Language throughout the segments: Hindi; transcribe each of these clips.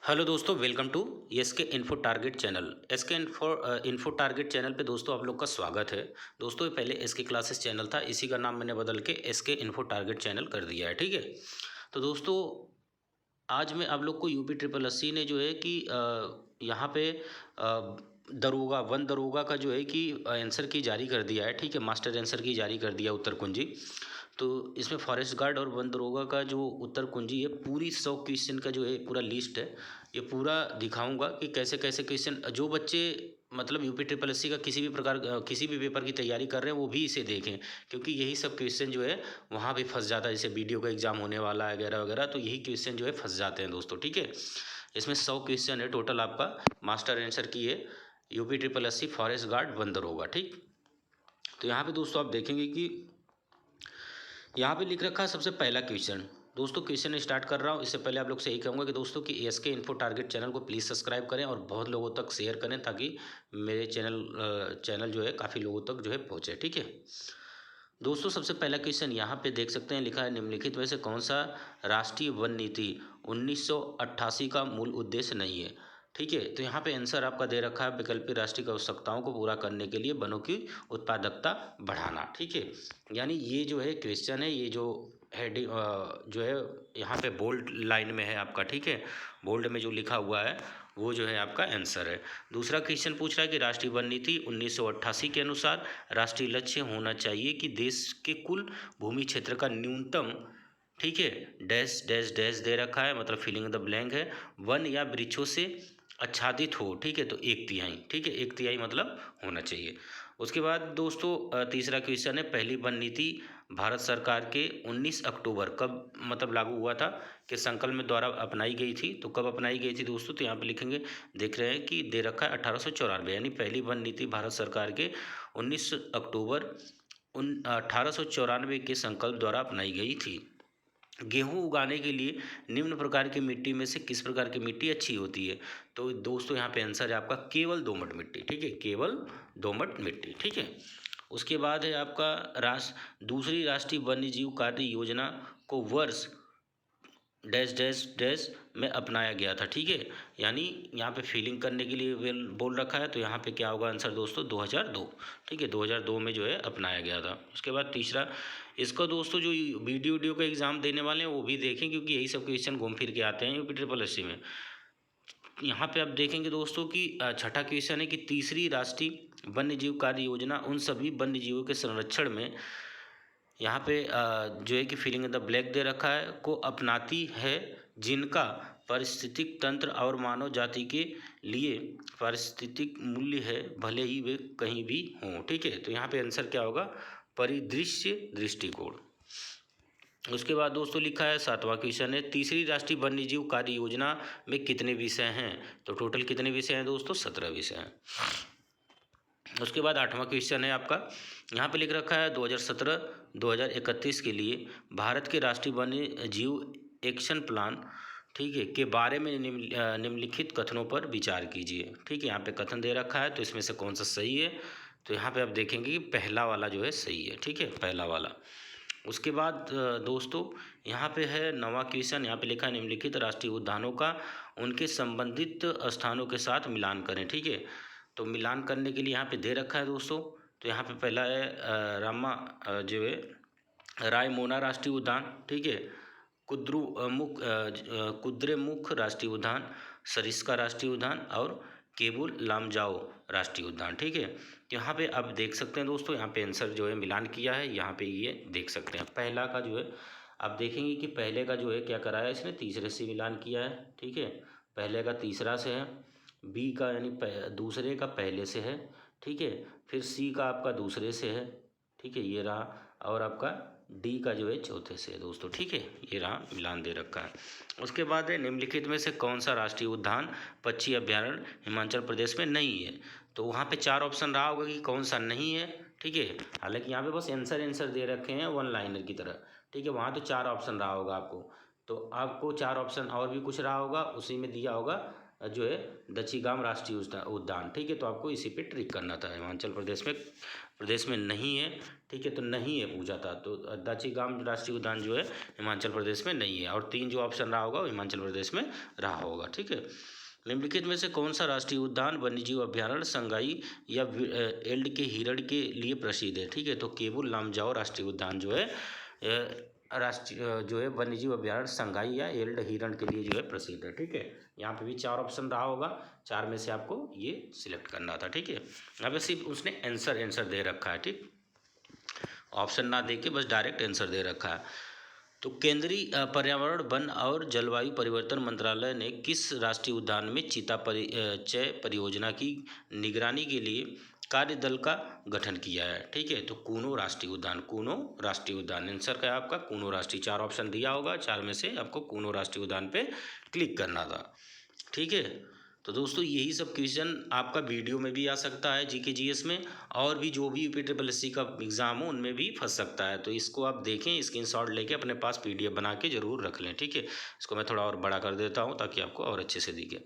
हेलो दोस्तों, welcome to SK info target channel. SK info target channel पे दोस्तों आप लोग का स्वागत है। दोस्तों ये पहले एसके क्लासेस चैनल था, इसी का नाम मैंने बदल के एसके इन्फो टारगेट चैनल कर दिया है। ठीक है। तो दोस्तों आज मैं आप लोग को यूपी ट्रिपल एससी ने जो है कि यहाँ पे दरोगा वन दरोगा का जो है कि आंसर की जारी कर दिया है। ठीक है, मास्टर आंसर की जारी कर दिया उत्तर कुंजी। तो इसमें फॉरेस्ट गार्ड और वन दरोगा का जो उत्तर कुंजी है, पूरी 100 क्वेश्चन का जो है पूरा लिस्ट है। ये पूरा दिखाऊंगा कि कैसे कैसे क्वेश्चन जो बच्चे मतलब यूपी ट्रिपल एससी का किसी भी पेपर की तैयारी कर रहे हैं वो भी इसे देखें, क्योंकि यही सब क्वेश्चन जो है वहाँ भी फंस जाता है। जैसे वीडियो का एग्जाम होने वाला है वगैरह वगैरह, तो यही क्वेश्चन जो है फंस जाते हैं दोस्तों। ठीक है, इसमें 100 क्वेश्चन है टोटल आपका मास्टर आंसर की है, UP triple SC forest guard one दरोगा। ठीक, तो यहाँ पे दोस्तों आप देखेंगे कि यहाँ पे लिख रखा है सबसे पहला क्वेश्चन। दोस्तों क्वेश्चन स्टार्ट कर रहा हूँ, इससे पहले आप लोग से यही कहूँगा कि दोस्तों कि एसके इन्फो टारगेट चैनल को प्लीज़ सब्सक्राइब करें और बहुत लोगों तक शेयर करें, ताकि मेरे चैनल जो है काफ़ी लोगों तक जो है पहुँचे। ठीक है दोस्तों, सबसे पहला क्वेश्चन यहाँ पे देख सकते हैं, लिखा है निम्नलिखित में से कौन सा राष्ट्रीय वन नीति 1988 का मूल उद्देश्य नहीं है। ठीक है, तो यहाँ पे आंसर आपका दे रखा है वैकल्पिक राष्ट्रीय आवश्यकताओं को पूरा करने के लिए वनों की उत्पादकता बढ़ाना। ठीक है, यानी ये जो है क्वेश्चन है, ये जो हेडिंग जो है यहाँ पे बोल्ड लाइन में है आपका। ठीक है, बोल्ड में जो लिखा हुआ है वो जो है आपका आंसर है। दूसरा क्वेश्चन पूछ रहा है कि राष्ट्रीय वन नीति 1988 के अनुसार राष्ट्रीय लक्ष्य होना चाहिए कि देश के कुल भूमि क्षेत्र का न्यूनतम, ठीक है, डैश डैश डैश दे रखा है, मतलब फिलिंग द ब्लैंक है, वन या वृक्षों से आच्छादित हो। ठीक है, तो 1/3। ठीक है, 1/3 मतलब होना चाहिए। उसके बाद दोस्तों तीसरा क्वेश्चन है, पहली वन नीति भारत सरकार के 19 अक्टूबर कब मतलब लागू हुआ था, कि संकल्प में द्वारा अपनाई गई थी। तो कब अपनाई गई थी दोस्तों, तो यहाँ पे लिखेंगे, देख रहे हैं कि दे रखा है 1894, यानी पहली वन नीति भारत सरकार के 19 अक्टूबर 1894 के संकल्प द्वारा अपनाई गई थी। गेहूं उगाने के लिए निम्न प्रकार की मिट्टी में से किस प्रकार की मिट्टी अच्छी होती है। तो दोस्तों यहाँ पे आंसर है आपका केवल दोमट मिट्टी। ठीक है, केवल दोमट मिट्टी। ठीक है, उसके बाद है आपका दूसरी राष्ट्रीय वन्य जीव कार्य योजना को वर्ष डैश डैश डैश में अपनाया गया था। ठीक है, यानी यहाँ पे फीलिंग करने के लिए वेल बोल रखा है, तो यहाँ पे क्या होगा आंसर दोस्तों, 2002। ठीक है, 2002 में जो है अपनाया गया था। उसके बाद तीसरा, इसको दोस्तों जो वीडियो का एग्ज़ाम देने वाले हैं वो भी देखें, क्योंकि यही सब क्वेश्चन घूम फिर के आते हैं यूपी ट्रिपल एससी में। यहाँ पे आप देखेंगे दोस्तों कि छठा क्वेश्चन है कि तीसरी राष्ट्रीय वन्य जीव कार्य योजना उन सभी वन्य जीवों के संरक्षण में, यहाँ पे जो है कि फिलिंग इन द ब्लैक दे रखा है, को अपनाती है जिनका पारिस्थितिक तंत्र और मानव जाति के लिए पारिस्थितिक मूल्य है, भले ही वे कहीं भी हों। ठीक है, तो यहाँ पे आंसर क्या होगा, परिदृश्य दृष्टिकोण। उसके बाद दोस्तों लिखा है सातवां क्वेश्चन है, तीसरी राष्ट्रीय वन्य जीव कार्य योजना में कितने विषय हैं। तो टोटल कितने विषय हैं दोस्तों, 17 विषय हैं। उसके बाद आठवां क्वेश्चन है आपका, यहाँ पे लिख रखा है 2017-2031 के लिए भारत के राष्ट्रीय वन्य जीव एक्शन प्लान, ठीक है, के बारे में निम्नलिखित कथनों पर विचार कीजिए। ठीक है, यहाँ पे कथन दे रखा है, तो इसमें से कौन सा सही है। तो यहाँ पे आप देखेंगे कि पहला वाला जो है सही है। ठीक है, पहला वाला। उसके बाद दोस्तों यहाँ पे है नवा क्वेश्चन, यहाँ पे लिखा है निम्नलिखित राष्ट्रीय उद्यानों का उनके संबंधित स्थानों के साथ मिलान करें। ठीक है, तो मिलान करने के लिए यहाँ पे दे रखा है दोस्तों। तो यहाँ पे पहला है जो है रायमोना राष्ट्रीय उद्यान। ठीक है, कुद्रेमुख राष्ट्रीय उद्यान, सरिस्का राष्ट्रीय उद्यान और केबुल लामजाओ राष्ट्रीय उद्यान। ठीक है, तो यहाँ पे आप देख सकते हैं दोस्तों, यहाँ पे आंसर जो है मिलान किया है, यहाँ पे ये देख सकते हैं। पहला का जो है आप देखेंगे कि पहले का जो है क्या कराया इसने, तीसरे से मिलान किया है। ठीक है, पहले का तीसरा से है, बी का यानी दूसरे का पहले से है। ठीक है, फिर सी का आपका दूसरे से है। ठीक है, ये रहा, और आपका डी का जो है चौथे से है दोस्तों। ठीक है, ये रहा मिलान दे रखा है। उसके बाद है निम्नलिखित में से कौन सा राष्ट्रीय उद्यान पक्षी अभ्यारण्य हिमाचल प्रदेश में नहीं है। तो वहाँ पे 4 ऑप्शन रहा होगा कि कौन सा नहीं है। ठीक है, हालांकि यहाँ पे बस आंसर दे रखे हैं वन लाइनर की तरह। ठीक है, वहाँ तो 4 ऑप्शन रहा होगा आपको, तो आपको 4 ऑप्शन और भी कुछ रहा होगा, उसी में दिया होगा जो है दचीगाम राष्ट्रीय उद्यान, ठीक है। तो आपको इसी पे ट्रिक करना था। हिमाचल प्रदेश में नहीं है, ठीक है, तो नहीं है पूछा था। तो दचीगाम राष्ट्रीय उद्यान जो है हिमाचल प्रदेश में नहीं है, और 3 जो ऑप्शन रहा होगा वो हिमाचल प्रदेश में रहा होगा, ठीक है। निम्नलिखित में से कौन सा राष्ट्रीय उद्यान वन्यजीव अभ्यारण्य संगाई या एल्ड के हिरण के लिए प्रसिद्ध है, ठीक है। तो केबुल लामजाओ राष्ट्रीय उद्यान जो है राष्ट्रीय जो है वन्यजीव अभ्यारण्य संगाई या एल्ड हिरण के लिए जो है प्रसिद्ध है, ठीक है। यहाँ पे भी 4 ऑप्शन रहा होगा, 4 में से आपको ये सिलेक्ट करना था, ठीक है। यहाँ पे सिर्फ उसने आंसर दे रखा है, ठीक, ऑप्शन ना दे के बस डायरेक्ट आंसर दे रखा है। तो केंद्रीय पर्यावरण वन और जलवायु परिवर्तन मंत्रालय ने किस राष्ट्रीय उद्यान में चीता परिचय परियोजना की निगरानी के लिए कार्यदल का गठन किया है, ठीक है। तो कूनो राष्ट्रीय उद्यान आंसर क्या है आपका कूनो राष्ट्रीय। 4 ऑप्शन दिया होगा, 4 में से आपको कूनो राष्ट्रीय उद्यान पे क्लिक करना था, ठीक है। तो दोस्तों यही सब क्वेश्चन आपका वीडियो में भी आ सकता है, जीके जीएस में, और भी जो भी यूपीट्रिपलएससी का एग्ज़ाम हो उनमें भी फंस सकता है। तो इसको आप देखें, स्क्रीनशॉट लेके अपने पास पीडीएफ बना के जरूर रख लें, ठीक है। इसको मैं थोड़ा और बड़ा कर देता हूँ ताकि आपको और अच्छे से दिखे।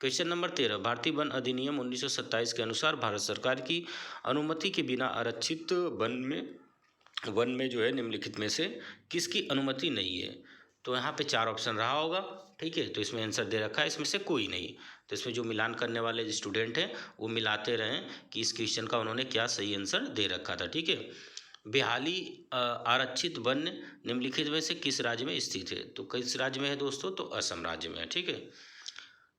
क्वेश्चन नंबर 13, भारतीय वन अधिनियम 1927 के अनुसार भारत सरकार की अनुमति के बिना आरक्षित वन में जो है निम्नलिखित में से किसकी अनुमति नहीं है। तो यहाँ पे 4 ऑप्शन रहा होगा, ठीक है। तो इसमें आंसर दे रखा है इसमें से कोई नहीं। तो इसमें जो मिलान करने वाले स्टूडेंट हैं वो मिलाते रहें कि इस क्वेश्चन का उन्होंने क्या सही आंसर दे रखा था, ठीक है। बेहाली आरक्षित वन निम्नलिखित में से किस राज्य में स्थित है। तो किस राज्य में है दोस्तों, तो असम राज्य में है, ठीक है।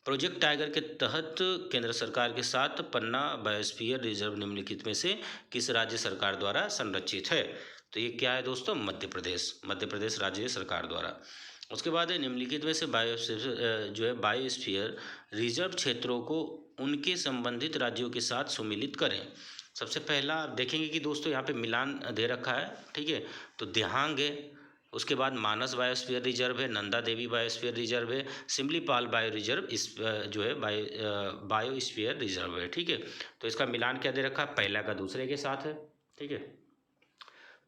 प्रोजेक्ट टाइगर के तहत केंद्र सरकार के साथ पन्ना बायोस्फीयर रिजर्व निम्नलिखित में से किस राज्य सरकार द्वारा संरक्षित है। तो ये क्या है दोस्तों, मध्य प्रदेश राज्य सरकार द्वारा। उसके बाद है निम्नलिखित में से बायोस्फीयर रिजर्व क्षेत्रों को उनके संबंधित राज्यों के साथ सुमिलित करें। सबसे पहला आप देखेंगे कि दोस्तों यहाँ पे मिलान दे रखा है, ठीक है। तो दिहांग है, उसके बाद मानस बायोस्फीयर रिजर्व है, नंदा देवी बायोस्फीयर रिजर्व है, सिमलीपाल बायो रिजर्व इस जो है बायोस्फीयर रिजर्व है, ठीक है। तो इसका मिलान क्या दे रखा है, पहला का दूसरे के साथ है, ठीक है।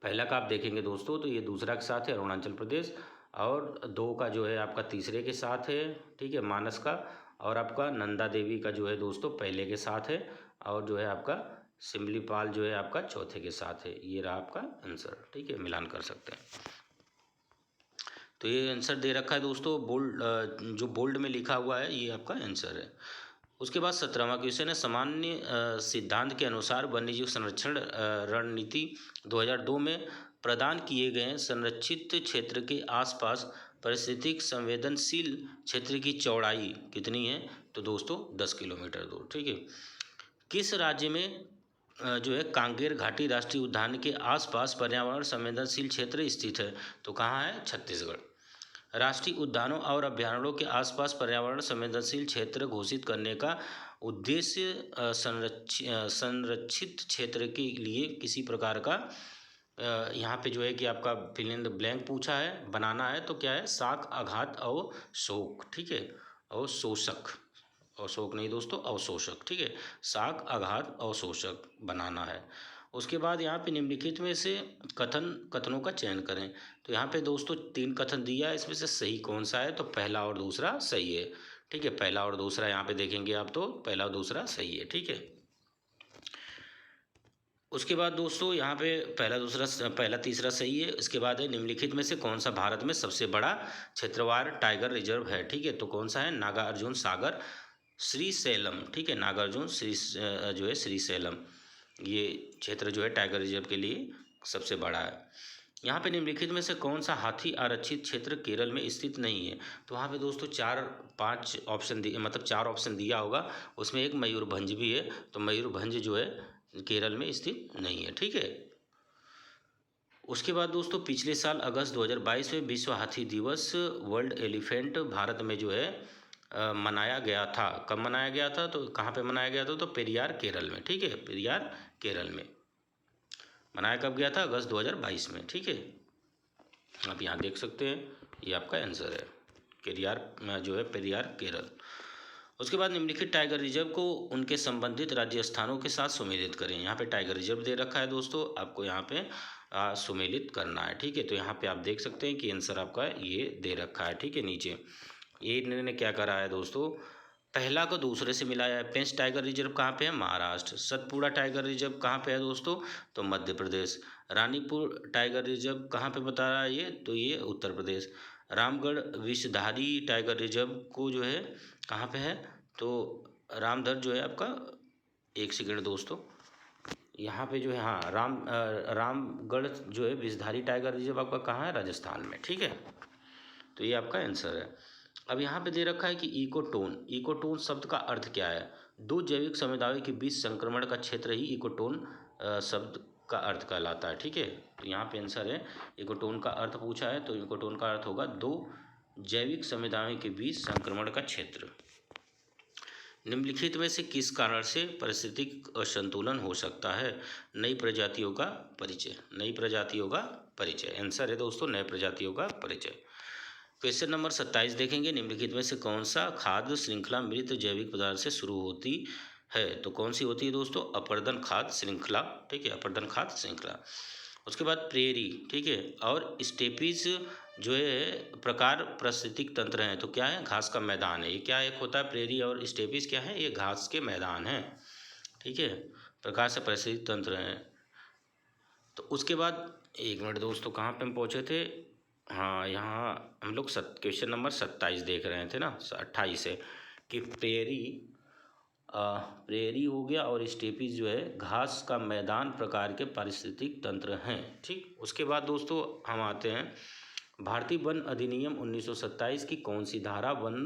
पहला का आप देखेंगे दोस्तों तो ये दूसरा के साथ है अरुणाचल प्रदेश, और 2 का जो है आपका तीसरे के साथ है, ठीक है, मानस का, और आपका नंदा देवी का जो है दोस्तों पहले के साथ है, और जो है आपका सिमलीपाल जो है आपका चौथे के साथ है। ये रहा आपका आंसर, ठीक है, मिलान कर सकते हैं। तो ये आंसर दे रखा है दोस्तों जो बोल्ड में लिखा हुआ है ये आपका आंसर है। उसके बाद 17वां क्वेश्चन है, सामान्य सिद्धांत के अनुसार वन्यजीव संरक्षण रणनीति 2002 में प्रदान किए गए संरक्षित क्षेत्र के आसपास पारिस्थितिक संवेदनशील क्षेत्र की चौड़ाई कितनी है। तो दोस्तों 10 किलोमीटर दूर, ठीक है। किस राज्य में जो है कांगेर घाटी राष्ट्रीय उद्यान के आसपास पर्यावरण संवेदनशील क्षेत्र स्थित है। तो कहाँ है, छत्तीसगढ़। राष्ट्रीय उद्यानों और अभ्यारण्यों के आसपास पर्यावरण संवेदनशील क्षेत्र घोषित करने का उद्देश्य संरक्षित क्षेत्र के लिए किसी प्रकार का यहाँ पे जो है कि आपका फिल इन द ब्लैंक पूछा है, बनाना है। तो क्या है, साख आघात अवशोक, ठीक है, अवशोषक, अवशोक नहीं दोस्तों, अवशोषक, ठीक है, साख आघात अवशोषक बनाना है। उसके बाद यहाँ पे निम्नलिखित में से कथनों का चयन करें। तो यहाँ पे दोस्तों 3 कथन दिया है, इसमें से सही कौन सा है। तो पहला और दूसरा सही है, ठीक है, पहला और दूसरा यहाँ पे देखेंगे आप तो पहला और दूसरा सही है, ठीक है। उसके बाद दोस्तों यहाँ पे पहला तीसरा सही है। इसके बाद है निम्नलिखित में से कौन सा भारत में सबसे बड़ा क्षेत्रवार टाइगर रिजर्व है, ठीक है। तो कौन सा है, नागार्जुन सागर श्रीशैलम, ठीक है, नागार्जुन जो है श्रीशैलम, ये क्षेत्र जो है टाइगर रिजर्व के लिए सबसे बड़ा है। यहाँ पे निम्नलिखित में से कौन सा हाथी आरक्षित क्षेत्र केरल में स्थित नहीं है। तो वहाँ पे दोस्तों 4-5 ऑप्शन मतलब 4 ऑप्शन दिया होगा, उसमें एक मयूरभंज भी है। तो मयूरभंज जो है केरल में स्थित नहीं है, ठीक है। उसके बाद दोस्तों पिछले साल अगस्त 2022 में विश्व हाथी दिवस वर्ल्ड एलिफेंट भारत में जो है मनाया गया था। कब मनाया गया था, तो कहाँ पे मनाया गया था, तो पेरियार केरल में, ठीक है, पेरियार केरल में मनाया कब गया था, अगस्त 2022 में, ठीक है। आप यहाँ देख सकते हैं ये आपका आंसर है, जो है पेरियार केरल। उसके बाद निम्नलिखित टाइगर रिजर्व को उनके संबंधित राज्य स्थानों के साथ सुमेलित करें। यहाँ पे टाइगर रिजर्व दे रखा है दोस्तों, आपको यहाँ पे सुमेलित करना है, ठीक है। तो यहाँ पे आप देख सकते हैं कि आंसर आपका ये दे रखा है, ठीक है। नीचे ये इन्होंने क्या करा है दोस्तों, पहला को दूसरे से मिलाया है। पेंच टाइगर रिजर्व कहाँ पे है? महाराष्ट्र। सतपुड़ा टाइगर रिजर्व कहाँ पे है दोस्तों? तो मध्य प्रदेश। रानीपुर टाइगर रिजर्व कहाँ पे बता रहा है ये? तो ये उत्तर प्रदेश। रामगढ़ विषधारी टाइगर रिजर्व को जो है कहाँ पे है? तो रामगढ़ जो है आपका, एक सेकेंड दोस्तों, यहाँ पे जो है, हाँ, रामगढ़ जो है विषधारी टाइगर रिजर्व आपका कहाँ है? राजस्थान में। ठीक है, तो ये आपका आंसर है। अब यहाँ पे दे रखा है कि इकोटोन। इकोटोन शब्द का अर्थ क्या है? दो जैविक समुदायों के बीच संक्रमण का क्षेत्र ही इकोटोन शब्द का अर्थ कहलाता है। ठीक है, तो यहाँ पे आंसर है, इकोटोन का अर्थ पूछा है तो इकोटोन का अर्थ होगा दो जैविक समुदायों के बीच संक्रमण का क्षेत्र। निम्नलिखित में से किस कारण से पारिस्थितिक असंतुलन हो सकता है? नई प्रजातियों का परिचय। नई प्रजातियों का परिचय आंसर है दोस्तों, नए प्रजातियों का परिचय। क्वेश्चन नंबर 27 देखेंगे, निम्नलिखित में से कौन सा खाद्य श्रृंखला मृत जैविक पदार्थ से शुरू होती है? तो कौन सी होती है दोस्तों? अपर्दन खाद्य श्रृंखला। ठीक है, अपर्दन खाद्य श्रृंखला। उसके बाद प्रेरी, ठीक है, और स्टेपीज जो है प्रकार पारिस्थितिक तंत्र हैं। तो क्या है? घास का मैदान है। ये क्या एक होता है? प्रेरी और स्टेपीज क्या है? ये घास के मैदान हैं। ठीक है, प्रकार से पारिस्थितिक तंत्र हैं। तो उसके बाद, एक मिनट दोस्तों, कहाँ पे हम पहुँचे थे? हाँ, यहाँ हम लोग क्वेश्चन नंबर 27 देख रहे थे ना, 28 है कि प्रेरी हो गया और स्टेपीज जो है घास का मैदान प्रकार के पारिस्थितिक तंत्र हैं। ठीक, उसके बाद दोस्तों हम आते हैं, भारतीय वन अधिनियम 1927 की कौन सी धारा वन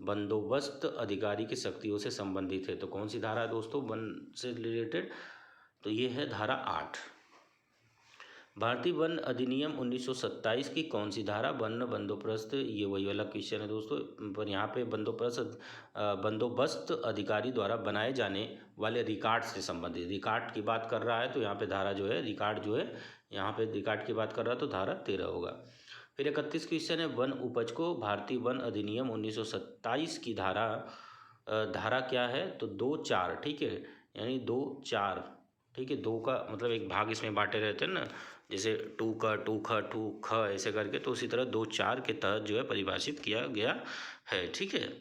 बंदोबस्त अधिकारी की शक्तियों से संबंधित है? तो कौन सी धारा है दोस्तों वन से रिलेटेड? तो ये है धारा 8। भारतीय वन अधिनियम 1927 की कौन सी धारा वन बंदोबस्त, ये वही वाला क्वेश्चन है दोस्तों, पर यहाँ पे बंदोबस्त अधिकारी द्वारा बनाए जाने वाले रिकॉर्ड से संबंधित, रिकॉर्ड की बात कर रहा है तो यहाँ पे धारा जो है रिकॉर्ड जो है, यहाँ पे रिकॉर्ड की बात कर रहा है तो धारा 13 होगा। फिर 31 क्वेश्चन है, वन उपज को भारतीय वन अधिनियम 1927 की धारा क्या है? तो 2(4), ठीक है, यानी 2(4), ठीक है, दो का मतलब एक भाग इसमें बांटे रहते हैं ना, जैसे टू का टू ख टू ख ऐसे करके, तो उसी तरह 2(4) के तहत जो है परिभाषित किया गया है। ठीक है,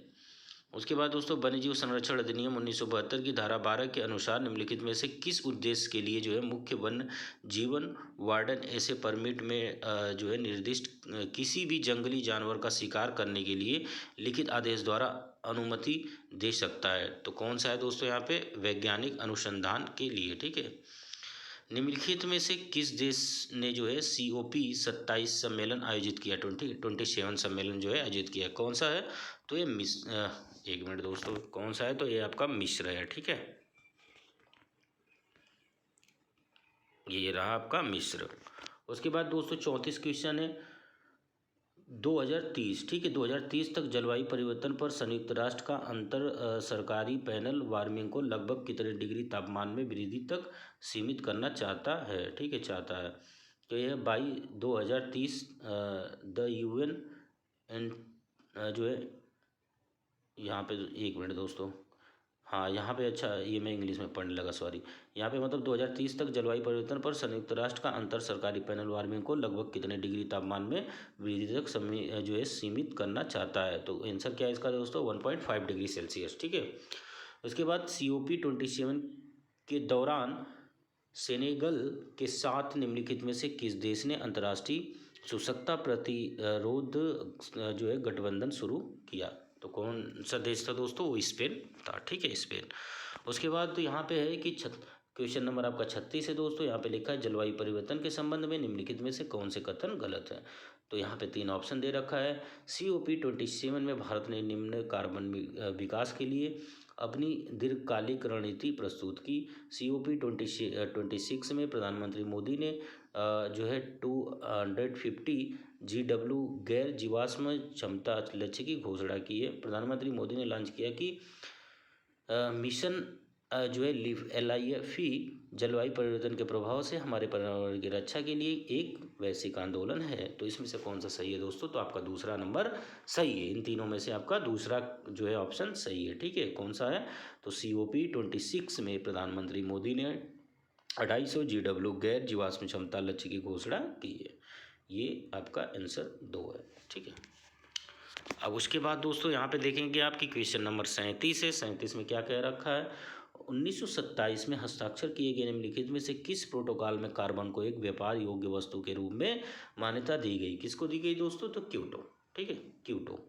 उसके बाद दोस्तों वन्यजीव संरक्षण अधिनियम 1972 की धारा 12 के अनुसार निम्नलिखित में से किस उद्देश्य के लिए जो है मुख्य वन जीवन वार्डन ऐसे परमिट में जो है निर्दिष्ट किसी भी जंगली जानवर का शिकार करने के लिए लिखित आदेश द्वारा अनुमति दे सकता है? तो कौन सा है दोस्तों? यहाँ पे वैज्ञानिक अनुसंधान के लिए। ठीक है, निम्नलिखित में से किस देश ने जो है COP 27 सम्मेलन आयोजित किया? 27 सम्मेलन जो है आयोजित किया, कौन सा है? तो ये एक मिनट दोस्तों, कौन सा है? तो ये आपका मिस्र है। ठीक है, ये रहा आपका मिस्र। उसके बाद दोस्तों 34 क्वेश्चन है, 2030, ठीक है, 2030 तक जलवायु परिवर्तन पर संयुक्त राष्ट्र का अंतर सरकारी पैनल वार्मिंग को लगभग कितने डिग्री तापमान में वृद्धि तक सीमित करना चाहता है? ठीक है, चाहता है। तो यह बाई 2030 द UN एंड जो है यहाँ पे, एक मिनट दोस्तों, हाँ यहाँ पे, अच्छा ये मैं इंग्लिश में पढ़ने लगा, सॉरी। यहाँ पे मतलब 2030 तक जलवायु परिवर्तन पर संयुक्त राष्ट्र का अंतर सरकारी पैनल वार्मिंग को लगभग कितने डिग्री तापमान में वृद्धि तक जो है सीमित करना चाहता है? तो आंसर क्या है इसका दोस्तों? 1.5 डिग्री सेल्सियस। ठीक है, उसके बाद COP 27 के दौरान सेनेगल के साथ निम्नलिखित में से किस देश ने अंतर्राष्ट्रीय शुष्कता प्रतिरोध जो है गठबंधन शुरू किया? तो कौन सा देश था दोस्तों? वो स्पेन था। ठीक है, स्पेन। उसके बाद तो यहाँ पे है कि क्वेश्चन नंबर आपका 36 है दोस्तों, यहाँ पे लिखा है जलवायु परिवर्तन के संबंध में निम्नलिखित में से कौन से कथन गलत है? तो यहाँ पे 3 ऑप्शन दे रखा है। COP 27 में भारत ने निम्न कार्बन विकास के लिए अपनी दीर्घकालिक रणनीति प्रस्तुत की। COP 26 में प्रधानमंत्री मोदी ने जो है 250 GW गैर जीवाश्म क्षमता लक्ष्य की घोषणा की है। प्रधानमंत्री मोदी ने लॉन्च किया कि मिशन जो है LIFE जलवायु परिवर्तन के प्रभाव से हमारे पर्यावरण की रक्षा के लिए एक वैश्विक आंदोलन है। तो इसमें से कौन सा सही है दोस्तों? तो आपका दूसरा नंबर सही है। इन तीनों में से आपका दूसरा जो है ऑप्शन सही है। ठीक है, कौन सा है? तो COP 26 में प्रधानमंत्री मोदी ने 250 GW गैर जीवाश्म क्षमता लक्ष्य की घोषणा की है। ये आपका आंसर 2 है। ठीक है, अब उसके बाद दोस्तों यहाँ पे देखेंगे आपकी क्वेश्चन नंबर 37 है। 37 में क्या कह रखा है, 1927 में हस्ताक्षर किए गए निम्नलिखित में से किस प्रोटोकॉल में कार्बन को एक व्यापार योग्य वस्तु के रूप में मान्यता दी गई। किसको दी गई दोस्तों, तो क्योटो। ठीक है, क्योटो।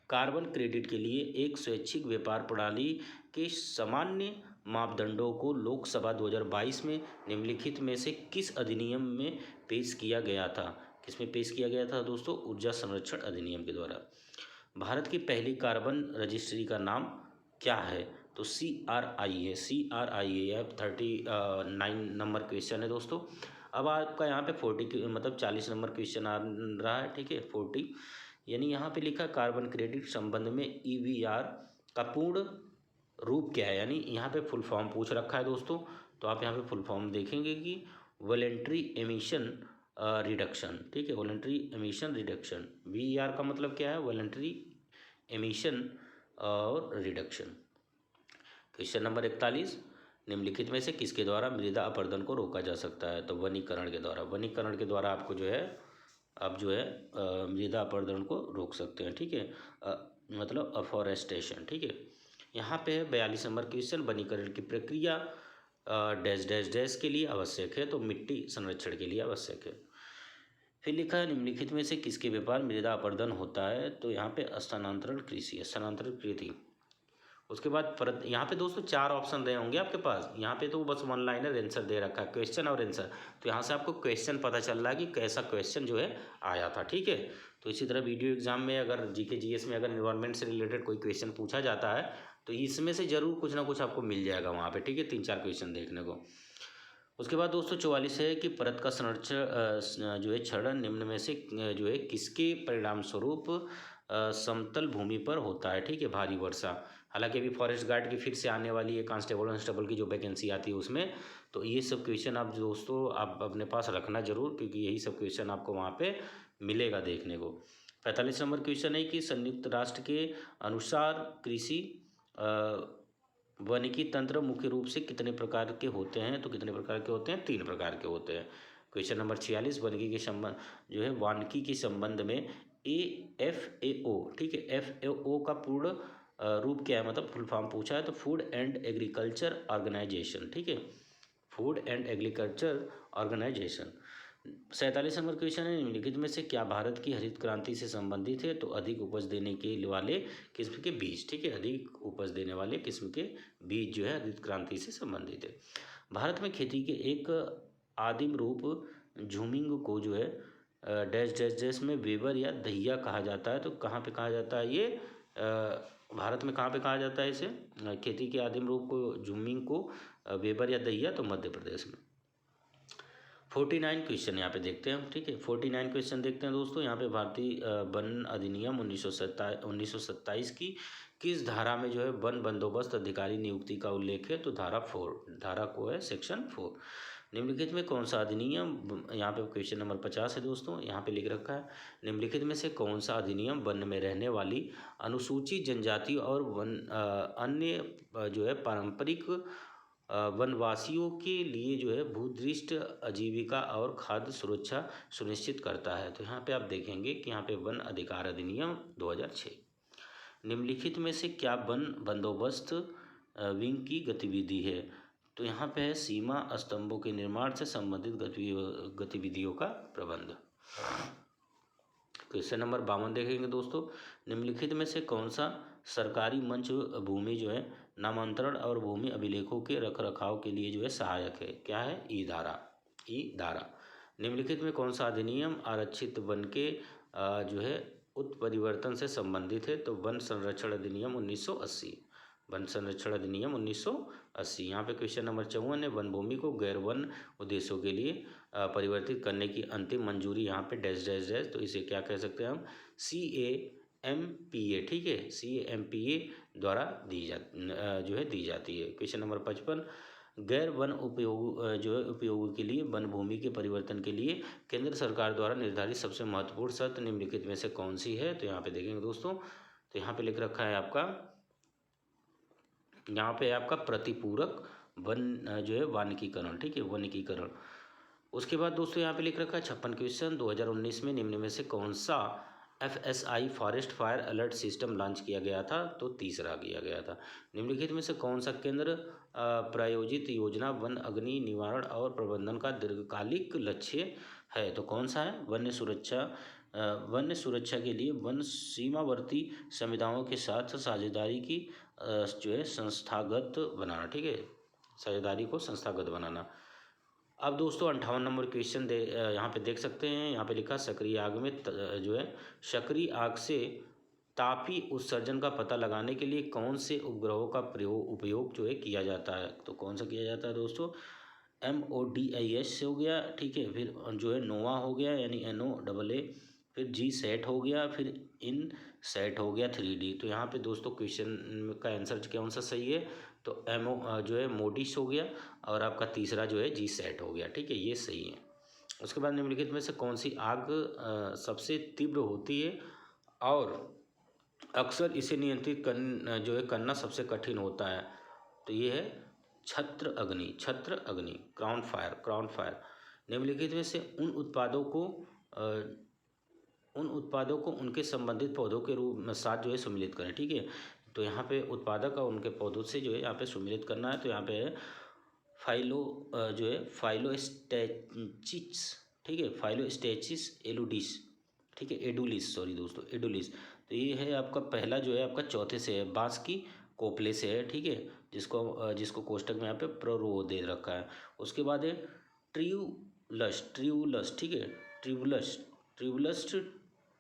कार्बन क्रेडिट के लिए एक स्वैच्छिक व्यापार प्रणाली के सामान्य मापदंडों को लोकसभा 2022 में निम्नलिखित में से किस अधिनियम में पेश किया गया था। किसमें पेश किया गया था दोस्तों, ऊर्जा संरक्षण अधिनियम के द्वारा। भारत की पहली कार्बन रजिस्ट्री का नाम क्या है, तो CRI है। CRI है। 39 नंबर क्वेश्चन है दोस्तों। अब आपका यहाँ पे 40 नंबर क्वेश्चन आ रहा है। ठीक है, 40 यानी यहाँ पे लिखा कार्बन क्रेडिट संबंध में EVR का पूर्ण रूप क्या है, यानी यहाँ पे फुल फॉर्म पूछ रखा है दोस्तों। तो आप यहाँ पे फुल फॉर्म देखेंगे कि वॉलेंट्री एमिशन रिडक्शन। ठीक है, वॉलेंट्री एमिशन रिडक्शन। VER का मतलब क्या है, वॉलेंट्री एमिशन और रिडक्शन। क्वेश्चन नंबर 41, निम्नलिखित में से किसके द्वारा मृदा अपरदन को रोका जा सकता है, तो वनीकरण के द्वारा। वनीकरण के द्वारा आपको जो है आप जो है मृदा अपरदन को रोक सकते हैं। ठीक है, मतलब अफॉरेस्टेशन। ठीक है, यहाँ पे है 42 नंबर क्वेश्चन, वनीकरण की प्रक्रिया डैश डैश डैश के लिए आवश्यक है, तो मिट्टी संरक्षण के लिए आवश्यक है। फिर लिखा है निम्नलिखित में से किसके व्यापार मृदा अपरदन होता है, तो यहाँ पे स्थानांतरण कृषि, स्थानांतरण कृषि। उसके बाद परत, यहाँ पे दोस्तों 4 ऑप्शन रहे होंगे आपके पास। यहाँ पे तो बस 1 लाइनर आंसर दे रखा है, क्वेश्चन और आंसर। तो यहाँ से आपको क्वेश्चन पता चल रहा है कि कैसा क्वेश्चन जो है आया था। ठीक है, तो इसी तरह वीडियो एग्जाम में अगर GK GS में अगर एनवायरनमेंट से रिलेटेड कोई क्वेश्चन पूछा जाता है तो इसमें से जरूर कुछ ना कुछ आपको मिल जाएगा वहाँ पर। ठीक है, 3-4 क्वेश्चन देखने को। उसके बाद दोस्तों 44 है कि परत का संरक्षण जो है क्षरण निम्न में से जो है किसके परिणाम स्वरूप समतल भूमि पर होता है। ठीक है, भारी वर्षा। हालांकि अभी फॉरेस्ट गार्ड की फिर से आने वाली है कांस्टेबल वंस्टेबल की जो वैकेंसी आती है उसमें, तो ये सब क्वेश्चन आप दोस्तों आप अपने पास रखना जरूर, क्योंकि यही सब क्वेश्चन आपको वहाँ पे मिलेगा देखने को। 45 नंबर क्वेश्चन है कि संयुक्त राष्ट्र के अनुसार कृषि वानिकी तंत्र मुख्य रूप से कितने प्रकार के होते हैं, तो कितने प्रकार के होते हैं, 3 प्रकार के होते हैं। क्वेश्चन नंबर 46, वानिकी के संबंध जो है वानिकी के संबंध में FAO। ठीक है, FAO का पूर्ण रूप क्या है, मतलब फुल फॉर्म पूछा है, तो फूड एंड एग्रीकल्चर ऑर्गेनाइजेशन। ठीक है, food and agriculture organisation. 47 number question है निम्नलिखित में से क्या भारत की हरित क्रांति से संबंधित है, तो अधिक उपज देने के वाले किस्म के बीज। ठीक है, अधिक उपज देने वाले किस्म के बीज जो है हरित क्रांति से संबंधित है। भारत में खेती के एक आदिम रूप झूमिंग को जो है डैश डैश डैश में वेबर या दहिया कहा जाता है, तो कहाँ पे कहा जाता है ये, भारत में कहाँ पे कहा जाता है इसे, खेती के आदिम रूप को झूमिंग को वेबर या दहिया, तो मध्य प्रदेश में। 49 क्वेश्चन यहाँ पे देखते हैं हम। ठीक है, 49 क्वेश्चन देखते हैं दोस्तों। यहाँ पे भारतीय वन अधिनियम 1927 की किस धारा में जो है वन बंदोबस्त अधिकारी नियुक्ति का उल्लेख है, तो धारा 4, धारा को है सेक्शन 4। निम्नलिखित में कौन सा अधिनियम, यहाँ पे क्वेश्चन नंबर 50 है दोस्तों। यहाँ पे लिख रखा है निम्नलिखित में से कौन सा अधिनियम वन में रहने वाली अनुसूचित जनजाति और वन अन्य जो है पारंपरिक वनवासियों के लिए जो है भूदृष्ट आजीविका और खाद्य सुरक्षा सुनिश्चित करता है। तो यहाँ पे आप देखेंगे कि यहाँ पे वन अधिकार अधिनियम 2006। निम्नलिखित में से क्या वन बंदोबस्त विंग की गतिविधि है, तो यहाँ पे है सीमा स्तंभों के निर्माण से संबंधित गतिविधियों का प्रबंध। क्वेश्चन नंबर 52 देखेंगे दोस्तों। निम्नलिखित में से कौन सा सरकारी मंच भूमि जो है नामांतरण और भूमि अभिलेखों के रखरखाव के लिए जो है सहायक है, क्या है, ई-धारा। ई-धारा। निम्नलिखित में कौन सा अधिनियम आरक्षित वन के जो है उत्परिवर्तन से संबंधित है, तो वन संरक्षण अधिनियम 1980। वन संरक्षण अधिनियम 1980। यहाँ पे क्वेश्चन नंबर 54 है वन भूमि को गैर वन उद्देश्यों के लिए परिवर्तित करने की अंतिम मंजूरी यहाँ पे डैश डैश डैश, तो इसे क्या कह सकते हैं हम, CAMPA। ठीक है, CAMPA द्वारा दी जाती है। क्वेश्चन नंबर 55, गैर वन उपयोग जो है उपयोग के लिए वन भूमि के परिवर्तन के लिए केंद्र सरकार द्वारा निर्धारित सबसे महत्वपूर्ण शर्त निम्नलिखित में से कौन सी है, तो यहाँ पे देखेंगे दोस्तों। तो यहाँ पे लिख रखा है आपका, यहाँ पे आपका प्रतिपूरक वन जो है वानिकीकरण। ठीक है, वनिकीकरण। उसके बाद दोस्तों यहाँ पे लिख रखा है 56 क्वेश्चन, 2019 में निम्न में से कौन सा FSI forest fire alert system launch किया गया था, तो तीसरा किया गया था। निम्नलिखित में से कौन सा केंद्र प्रायोजित योजना वन अग्नि निवारण और प्रबंधन का दीर्घकालिक लक्ष्य है? तो कौन सा है? वन्य सुरक्षा के लिए वन सीमावर्ती समुदायों के साथ साझेदारी की जो है संस्थागत बनाना। ठीक है, साझेदारी को संस्थागत बनाना। अब दोस्तों 58 नंबर क्वेश्चन यहाँ पे देख सकते हैं। यहाँ पे लिखा सक्रिय आग में जो है सक्रिय आग से तापी उत्सर्जन का पता लगाने के लिए कौन से उपग्रहों का उपयोग जो है किया जाता है? तो कौन सा किया जाता है दोस्तों? MODIS हो गया, ठीक है, फिर जो है नोवा हो गया यानी NOAA, फिर GSAT हो गया, फिर INSAT हो गया 3D। तो यहाँ पे दोस्तों क्वेश्चन का आंसर कौन सा सही है? तो जो है मोडिस हो गया और आपका तीसरा जो है GSAT हो गया। ठीक है, ये सही है। उसके बाद निम्नलिखित में से कौन सी आग सबसे तीव्र होती है और अक्सर इसे नियंत्रित जो है करना सबसे कठिन होता है? तो ये है छत्र अग्नि, क्राउन फायर। निम्नलिखित में से उन उत्पादों को उनके संबंधित पौधों के रूप में साथ जो है सम्मिलित करें। ठीक है, तो यहाँ पे उत्पादक और उनके पौधों से जो है यहाँ पे सम्मिलित करना है। तो यहाँ पे है फाइलोस्टेचिस, ठीक है, फाइलोस्टेचिस एलुडिस, ठीक है, एडुलिस, सॉरी दोस्तों, एडुलिस। तो ये है आपका पहला जो है आपका चौथे से है, बांस की कोपले से है। ठीक है, जिसको कोष्टक में यहाँ पे प्रोरो दे रखा है। उसके बाद है ट्रिवुलस, ठीक है, ट्रिवुलस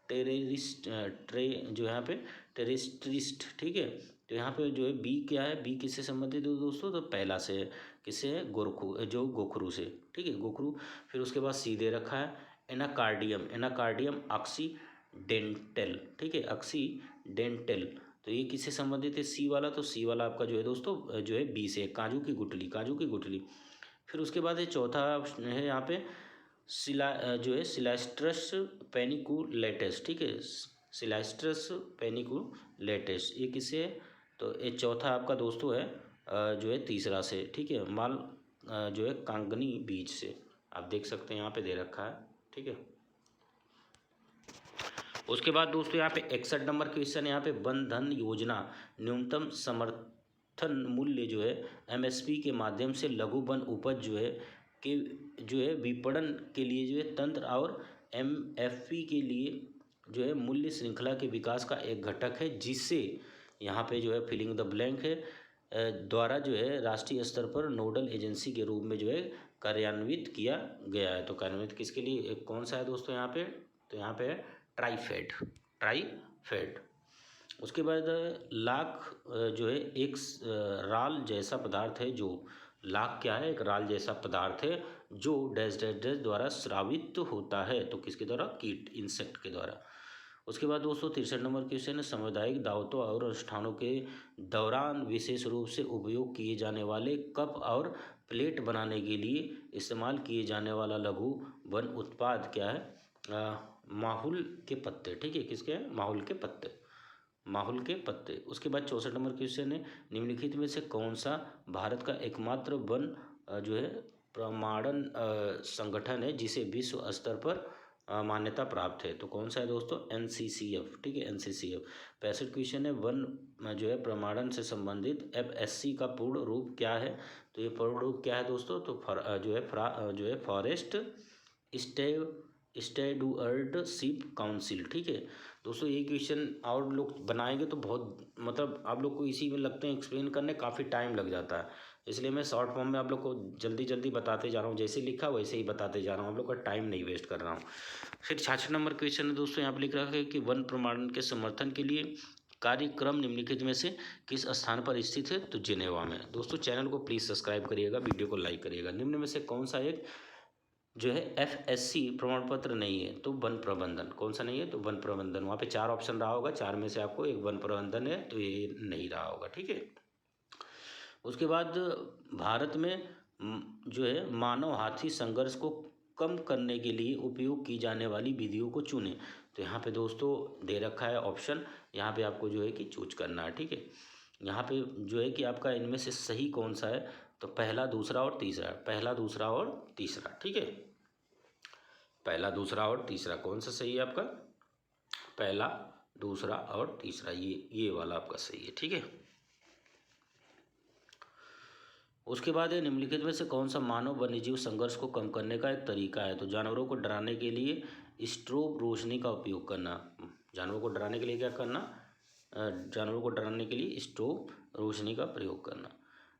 टेरेरिस्ट जो यहाँ पे टेरेस्ट्रिस्ट। ठीक है, तो यहाँ पे जो है बी क्या है? बी किससे संबंधित है दोस्तों? तो पहला से है, किससे है? गोखरू से। ठीक है, गोखरू। फिर उसके बाद सी दे रखा है एनाकार्डियम ऑक्सीडेंटल, ठीक है, ऑक्सीडेंटल। तो ये किससे संबंधित है? सी वाला। तो सी वाला आपका जो है दोस्तों जो है बी से, काजू की गुठली। फिर उसके बाद है चौथा है यहाँ पे जो है सिलास्ट्रस पेनिकुलेटस, ठीक है, सिलास्ट्रस पेनिकुलेटस, ये किससे है? तो ये चौथा आपका दोस्तों है जो है तीसरा से। ठीक है, माल जो है कांगनी बीज से। आप देख सकते हैं यहाँ पे दे रखा है। ठीक है, उसके बाद दोस्तों यहाँ पे 61 नंबर क्वेश्चन है। यहाँ पे वन धन योजना न्यूनतम समर्थन मूल्य जो है MSP के माध्यम से लघु वन उपज जो है विपणन के लिए जो है तंत्र और MFP के लिए जो है मूल्य श्रृंखला के विकास का एक घटक है, जिससे यहाँ पे जो है फिलिंग द ब्लैंक है द्वारा जो है राष्ट्रीय स्तर पर नोडल एजेंसी के रूप में जो है कार्यान्वित किया गया है। तो कार्यान्वित किसके लिए कौन सा है दोस्तों यहाँ पे? तो यहाँ पे है ट्राइफेड। उसके बाद लाख जो है एक राल जैसा पदार्थ है, जो लाख क्या है? एक राल जैसा पदार्थ है जो डैश डैश डैश द्वारा स्रावित होता है। तो किसके द्वारा? कीट, इंसेक्ट के द्वारा। उसके बाद दोस्तों 63 नंबर क्वेश्चन है सामुदायिक दावतों और अनुष्ठानों के दौरान विशेष रूप से उपयोग किए जाने वाले कप और प्लेट बनाने के लिए इस्तेमाल किए जाने वाला लघु वन उत्पाद क्या है? माहुल के पत्ते। ठीक है, किसके हैं? माहुल के पत्ते। उसके बाद 64 नंबर क्वेश्चन है निम्नलिखित में से कौन सा भारत का एकमात्र वन जो है प्रमाणन संगठन है जिसे विश्व स्तर पर मान्यता प्राप्त है? तो कौन सा है दोस्तों? NCCF। ठीक है, NCCF। 65 क्वेश्चन है वन जो है प्रमाणन से संबंधित FSC का पूर्ण रूप क्या है? तो ये पूर्ण रूप क्या है दोस्तों? तो जो है फॉरेस्ट स्टेवुअर्डशिप काउंसिल। ठीक है दोस्तों, ये क्वेश्चन और लोग बनाएंगे तो बहुत मतलब आप लोग को इसी में लगते हैं एक्सप्लेन करने काफ़ी टाइम लग जाता है, इसलिए मैं शॉर्ट फॉर्म में आप लोग को जल्दी जल्दी बताते जा रहा हूँ, जैसे लिखा वैसे ही बताते जा रहा हूँ, आप लोग का टाइम नहीं वेस्ट कर रहा हूँ। फिर 66 नंबर क्वेश्चन है दोस्तों, यहाँ पर लिख रहा है कि वन प्रमाणन के समर्थन के लिए कार्यक्रम निम्नलिखित में से किस स्थान पर स्थित है? तो जिनेवा में। दोस्तों चैनल को प्लीज़ सब्सक्राइब करिएगा, वीडियो को लाइक करिएगा। निम्न में से कौन सा एक जो है FSC प्रमाण पत्र नहीं है? तो वन प्रबंधन। कौन सा नहीं है? तो वन प्रबंधन। वहाँ पे 4 ऑप्शन रहा होगा, 4 में से आपको एक वन प्रबंधन है, तो ये नहीं रहा होगा। ठीक है, उसके बाद भारत में जो है मानव हाथी संघर्ष को कम करने के लिए उपयोग की जाने वाली विधियों को चुनें। तो यहाँ पे दोस्तों दे रखा है ऑप्शन, यहाँ पे आपको जो है कि चूज करना है। ठीक है, यहाँ पे जो है कि आपका इनमें से सही कौन सा है? तो पहला, दूसरा और तीसरा। पहला, दूसरा और तीसरा। ठीक है, पहला, दूसरा और तीसरा कौन सा सही है आपका? पहला, दूसरा और तीसरा, ये वाला आपका सही है। ठीक है। उसके बाद है निम्नलिखित में से कौन सा मानव वन्यजीव संघर्ष को कम करने का एक तरीका है? तो जानवरों को डराने के लिए स्ट्रोब रोशनी का उपयोग करना। जानवरों को डराने के लिए क्या करना? जानवरों को डराने के लिए स्ट्रोब रोशनी का प्रयोग करना।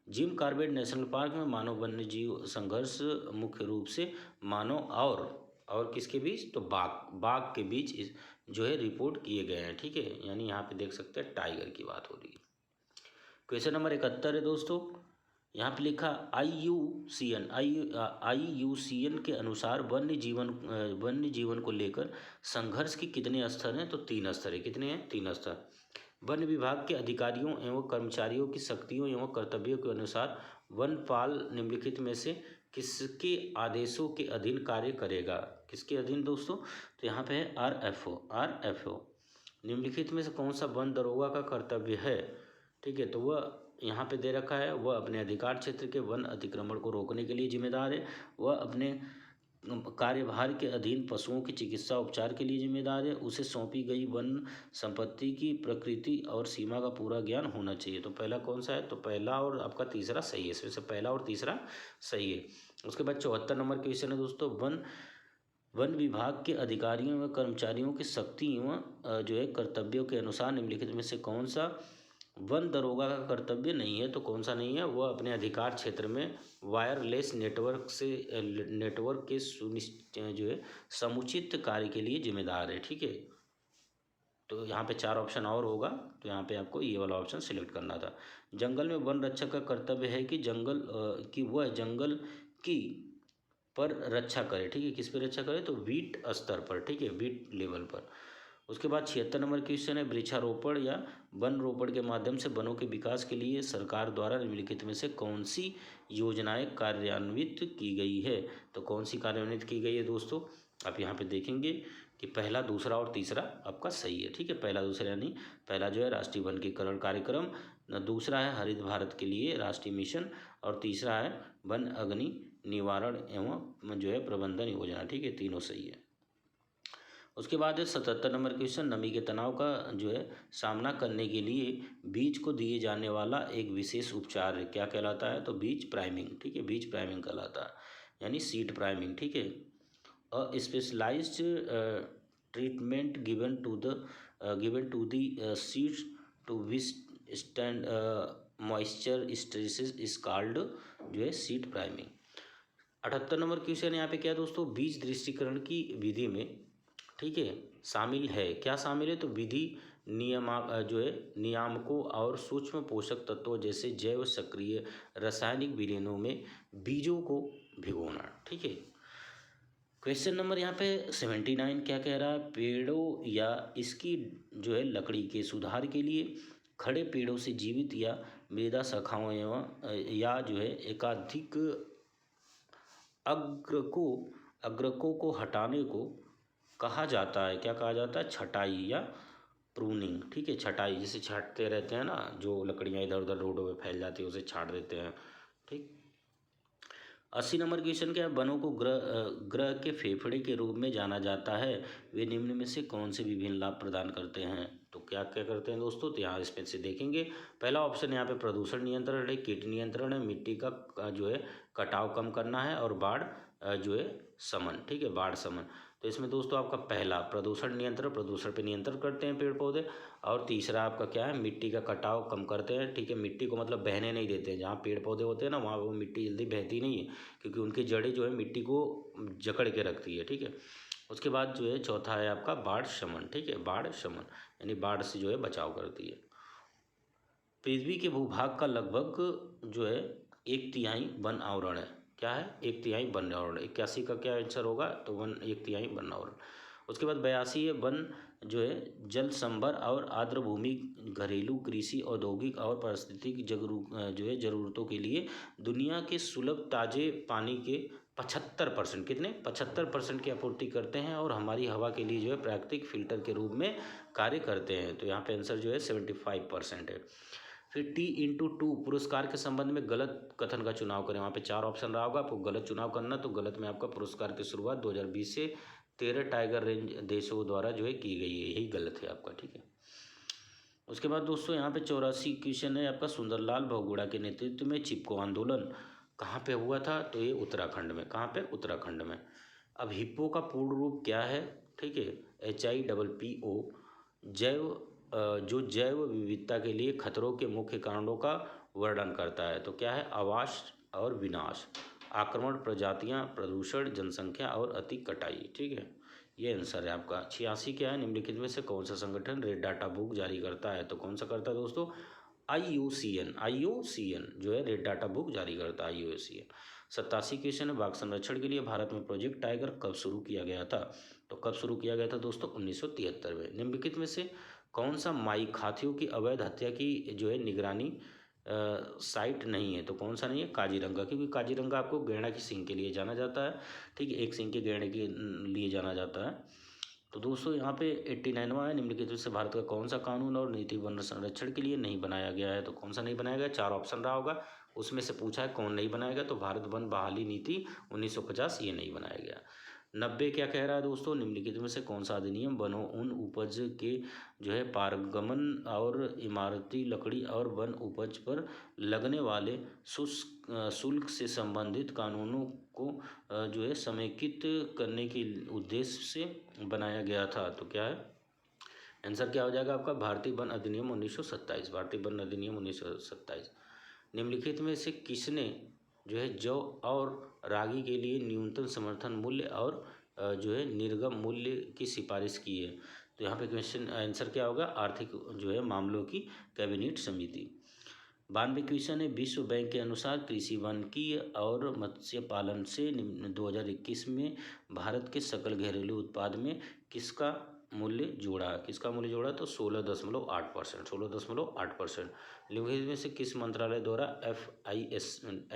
जिम कॉर्बेट नेशनल पार्क में मानव वन्यजीव संघर्ष मुख्य रूप से मानव और किसके बीच? तो बाघ के बीच जो है रिपोर्ट किए गए हैं। ठीक है, यानी यहाँ पे देख सकते हैं टाइगर की बात हो रही है। क्वेश्चन नंबर 71 है दोस्तों, यहाँ पे लिखा IUCN के अनुसार वन्य जीवन को लेकर संघर्ष के कितने स्तर हैं? तो 3 स्तर है। कितने हैं? 3 स्तर। वन विभाग के अधिकारियों एवं कर्मचारियों की शक्तियों एवं कर्तव्यों के अनुसार वनपाल निम्नलिखित में से किसके आदेशों के अधीन कार्य करेगा? किसके अधीन दोस्तों? तो यहाँ पे है RFO। निम्नलिखित में से कौन सा वन दरोगा का कर्तव्य है? ठीक है, तो वह यहाँ पे दे रखा है, वह अपने अधिकार क्षेत्र के वन अतिक्रमण को रोकने के लिए जिम्मेदार है। वह अपने कार्यभार के अधीन पशुओं की चिकित्सा उपचार के लिए जिम्मेदार है। उसे सौंपी गई वन संपत्ति की प्रकृति और सीमा का पूरा ज्ञान होना चाहिए। तो पहला कौन सा है? तो पहला और आपका तीसरा सही है। इसमें से पहला और तीसरा सही है। उसके बाद 74 नंबर क्वेश्चन है दोस्तों, वन विभाग के अधिकारियों व कर्मचारियों की शक्ति एवं जो है कर्तव्यों के अनुसार निम्नलिखित में से कौन सा वन दरोगा का कर्तव्य नहीं है? तो कौन सा नहीं है? वह अपने अधिकार क्षेत्र में वायरलेस नेटवर्क के जो है समुचित कार्य के लिए जिम्मेदार है। ठीक है, तो यहाँ पे 4 ऑप्शन और होगा, तो यहाँ पे आपको ये वाला ऑप्शन सिलेक्ट करना था। जंगल में वन रक्षक का कर्तव्य है कि वह जंगल की पर रक्षा करे। ठीक है, किस पे रक्षा करे? तो वीट स्तर पर। ठीक है, वीट लेवल पर। उसके बाद 76 नंबर क्वेश्चन है, वृक्षारोपण या वन रोपण के माध्यम से वनों के विकास के लिए सरकार द्वारा निम्नलिखित में से कौन सी योजनाएं कार्यान्वित की गई है? तो कौन सी कार्यान्वित की गई है दोस्तों? आप यहाँ पे देखेंगे कि पहला, दूसरा और तीसरा आपका सही है। ठीक है, पहला दूसरा यानी पहला जो है राष्ट्रीय वनीकरण कार्यक्रम, दूसरा है हरित भारत के लिए राष्ट्रीय मिशन, और तीसरा है वन अग्नि निवारण एवं जो है प्रबंधन योजना। ठीक है, तीनों सही है। उसके बाद है 77 नंबर क्वेश्चन, नमी के तनाव का जो है सामना करने के लिए बीज को दिए जाने वाला एक विशेष उपचार है, क्या कहलाता है? तो बीज प्राइमिंग। ठीक है, बीज प्राइमिंग कहलाता है, यानी सीड प्राइमिंग। ठीक है, a specialised treatment given to the seeds to withstand moisture stresses is called जो है सीड प्राइमिंग। 78 नंबर क्वेश्चन यहाँ पे क्या है दोस्तों, बीज दृष्टिकरण की विधि में ठीक है शामिल है, क्या शामिल है? तो विधि जो है नियामकों और सूक्ष्म पोषक तत्वों जैसे जैव सक्रिय रासायनिक विलीनों में बीजों को भिगोना। ठीक है, क्वेश्चन नंबर यहाँ पे 79 क्या कह रहा है, पेड़ों या इसकी जो है लकड़ी के सुधार के लिए खड़े पेड़ों से जीवित या मृदा शाखाओं एवं या जो है एकाधिक अग्रकों को हटाने को कहा जाता है, क्या कहा जाता है? छटाई या प्रूनिंग। ठीक है, छटाई, जिसे छाटते रहते हैं ना, जो लकड़ियाँ इधर उधर रोडों पे फैल जाती है उसे छाट देते हैं। ठीक, 80 नंबर क्वेश्चन क्या है, वनों को ग्रह के फेफड़े के रूप में जाना जाता है, वे निम्न में से कौन से विभिन्न लाभ प्रदान करते हैं? तो क्या क्या करते हैं दोस्तों? तो यहाँ इसमें से देखेंगे, पहला ऑप्शन यहाँ पे प्रदूषण नियंत्रण है, कीट नियंत्रण है, मिट्टी का जो है कटाव कम करना है, और बाढ़ जो है समन। ठीक है, बाढ़ समन। तो इसमें दोस्तों आपका पहला प्रदूषण नियंत्रण, प्रदूषण पे नियंत्रण करते हैं पेड़ पौधे, और तीसरा आपका क्या है, मिट्टी का कटाव कम करते हैं। ठीक है, मिट्टी को मतलब बहने नहीं देते हैं, जहाँ पेड़ पौधे होते हैं ना वहाँ वो मिट्टी जल्दी बहती नहीं है, क्योंकि उनकी जड़ें जो है मिट्टी को जकड़ के रखती है। ठीक है, उसके बाद जो है चौथा है आपका बाढ़ शमन। ठीक है, बाढ़ शमन यानी बाढ़ से जो है बचाव करती है। पृथ्वी के भूभाग का लगभग जो है 1/3 वन आवरण है, क्या है? 1/3 वन आवरण। 81 का क्या आंसर होगा? तो 1/3 वन आवरण। उसके बाद 82 है वन जो है जल संभर और आर्द्र भूमि घरेलू कृषि औद्योगिक और पारिस्थितिक जो है जरूरतों के लिए दुनिया के सुलभ ताजे पानी के 75%, कितने? 75% की आपूर्ति करते हैं, और हमारी हवा के लिए जो है प्राकृतिक फिल्टर के रूप में कार्य करते हैं। तो यहाँ पे आंसर जो है 75% है। फिर T/2 पुरस्कार के संबंध में गलत कथन का चुनाव करें। वहाँ पे 4 ऑप्शन रहा होगा, आपको गलत चुनाव करना, तो गलत में आपका पुरस्कार की शुरुआत 2020 से 13 टाइगर रेंज देशों द्वारा जो है की गई है, यही गलत है आपका, ठीक है। उसके बाद दोस्तों यहाँ पे 84 क्वेश्चन है आपका, सुंदरलाल बहुगुणा के नेतृत्व में चिपको आंदोलन कहाँ पे हुआ था, तो ये उत्तराखंड में। कहाँ पे? उत्तराखंड में। अब हिप्पो का पूर्ण रूप क्या है, ठीक है, HIPPO, जो जैव विविधता के लिए खतरों के मुख्य कारणों का वर्णन करता है। तो क्या है? आवास और विनाश, आक्रमण, प्रजातियां, प्रदूषण, जनसंख्या और अति कटाई, ठीक है, ये आंसर है आपका। 86 क्या है? निम्नलिखित में से कौन सा संगठन रेड डाटा बुक जारी करता है, तो कौन सा करता है दोस्तों? IUCN जो है रेड डाटा बुक जारी करता है, IUCN। 87 क्वेश्चन है, बाघ संरक्षण के लिए भारत में प्रोजेक्ट टाइगर कब शुरू किया गया था, तो कब शुरू किया गया था दोस्तों? 1973 में। निम्नलिखित में से कौन सा माई हाथियों की अवैध हत्या की जो है निगरानी साइट नहीं है, तो कौन सा नहीं है? काजीरंगा, क्योंकि काजीरंगा आपको गैंडा की सींग के लिए जाना जाता है, ठीक है, एक सींग के गैंडे के लिए जाना जाता है। तो दोस्तों यहाँ पे 89वां है, निम्नलिखित में से भारत का कौन सा कानून और नीति वन संरक्षण के लिए नहीं बनाया गया है, तो कौन सा नहीं बनाया गया? 4 ऑप्शन रहा होगा, उसमें से पूछा है कौन नहीं बनाया गया, तो भारत वन बहाली नीति 1950 ये नहीं बनाया गया। 90 क्या कह रहा है दोस्तों? निम्नलिखित में से कौन सा अधिनियम वनों उन उपज के जो है पारगमन और इमारती लकड़ी और वन उपज पर लगने वाले शुल्क से संबंधित कानूनों को जो है समेकित करने के उद्देश्य से बनाया गया था, तो क्या है आंसर? क्या हो जाएगा आपका? भारतीय वन अधिनियम 1927, भारतीय वन अधिनियम 1927। निम्नलिखित में से किसने जो है जौ और रागी के लिए न्यूनतम समर्थन मूल्य और जो है निर्गम मूल्य की सिफारिश की है, तो यहाँ पे क्वेश्चन आंसर क्या होगा? आर्थिक जो है मामलों की कैबिनेट समिति। 92 क्वेश्चन है, विश्व बैंक के अनुसार कृषि, वानिकी और मत्स्य पालन से 2021 में भारत के सकल घरेलू उत्पाद में किसका मूल्य जोड़ा? किसका मूल्य जोड़ा? तो 16.8%, 16.8%। निम्नलिखित में से किस मंत्रालय द्वारा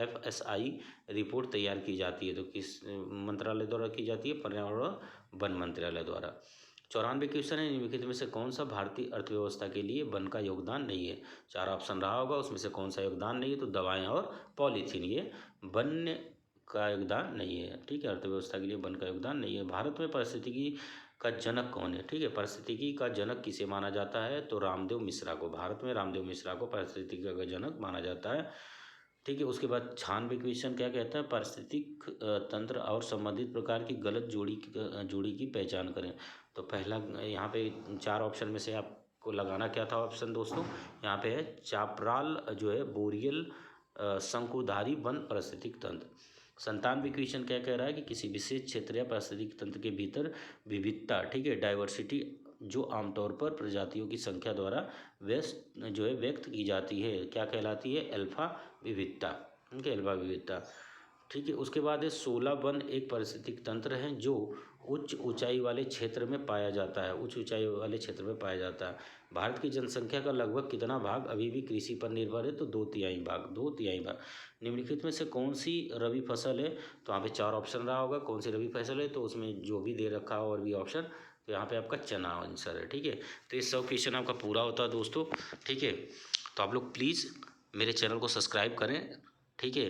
FSI रिपोर्ट तैयार की जाती है, तो किस मंत्रालय द्वारा की जाती है? पर्यावरण और वन मंत्रालय द्वारा। 94 क्वेश्चन है, निम्नलिखित में से कौन सा भारतीय अर्थव्यवस्था के लिए वन का योगदान नहीं है? 4 ऑप्शन रहा होगा, उसमें से कौन सा योगदान नहीं है? तो दवाएं और पॉलीथीन, ये वन का योगदान नहीं है, ठीक है, अर्थव्यवस्था के लिए वन का योगदान नहीं है। भारत में पारिस्थितिकी का जनक कौन है, ठीक है, पारिस्थितिकी का जनक किसे माना जाता है? तो रामदेव मिश्रा को। भारत में रामदेव मिश्रा को पारिस्थितिकी का जनक माना जाता है, ठीक है। उसके बाद 96 क्वेश्चन क्या कहता है? पारिस्थितिक तंत्र और संबंधित प्रकार की गलत जोड़ी की पहचान करें, तो पहला यहाँ पे 4 ऑप्शन में से आपको लगाना क्या था ऑप्शन दोस्तों? यहाँ पे है चापराल जो है बोरियल शंकुधारी वन पारिस्थितिक तंत्र। 97 क्वेश्चन क्या कह रहा है कि किसी विशेष क्षेत्र या पारिस्थितिक तंत्र के भीतर विविधता, ठीक है, डाइवर्सिटी, जो आमतौर पर प्रजातियों की संख्या द्वारा व्यक्त की जाती है, क्या कहलाती है? अल्फा विविधता, ठीक है, अल्फा विविधता, ठीक है। उसके बाद है 16 वन एक पारिस्थितिक तंत्र है जो उच्च ऊंचाई वाले क्षेत्र में पाया जाता है, उच्च ऊंचाई वाले क्षेत्र में पाया जाता है। भारत की जनसंख्या का लगभग कितना भाग अभी भी कृषि पर निर्भर है? तो 2/3 भाग, 2/3 भाग। निम्नलिखित में से कौन सी रबी फसल है? तो यहाँ पे 4 ऑप्शन रहा होगा, कौन सी रबी फसल है, तो उसमें जो भी दे रखा हो और भी ऑप्शन, तो यहाँ पे आपका चना आंसर है, ठीक है। तो ये 100 क्वेश्चन आपका पूरा होता है दोस्तों, ठीक है। तो आप लोग प्लीज़ मेरे चैनल को सब्सक्राइब करें, ठीक है।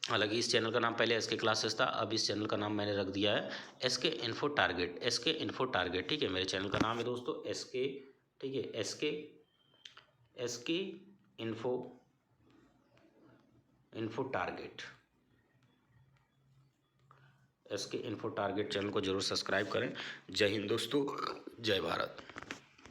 हालांकि इस चैनल का नाम पहले SK क्लासेस था, अब इस चैनल का नाम मैंने रख दिया है SK info target, SK info target, ठीक है। मेरे चैनल का नाम है दोस्तों SK, ठीक है, SK info target, SK info target channel को जरूर सब्सक्राइब करें। जय हिंद दोस्तों, जय भारत।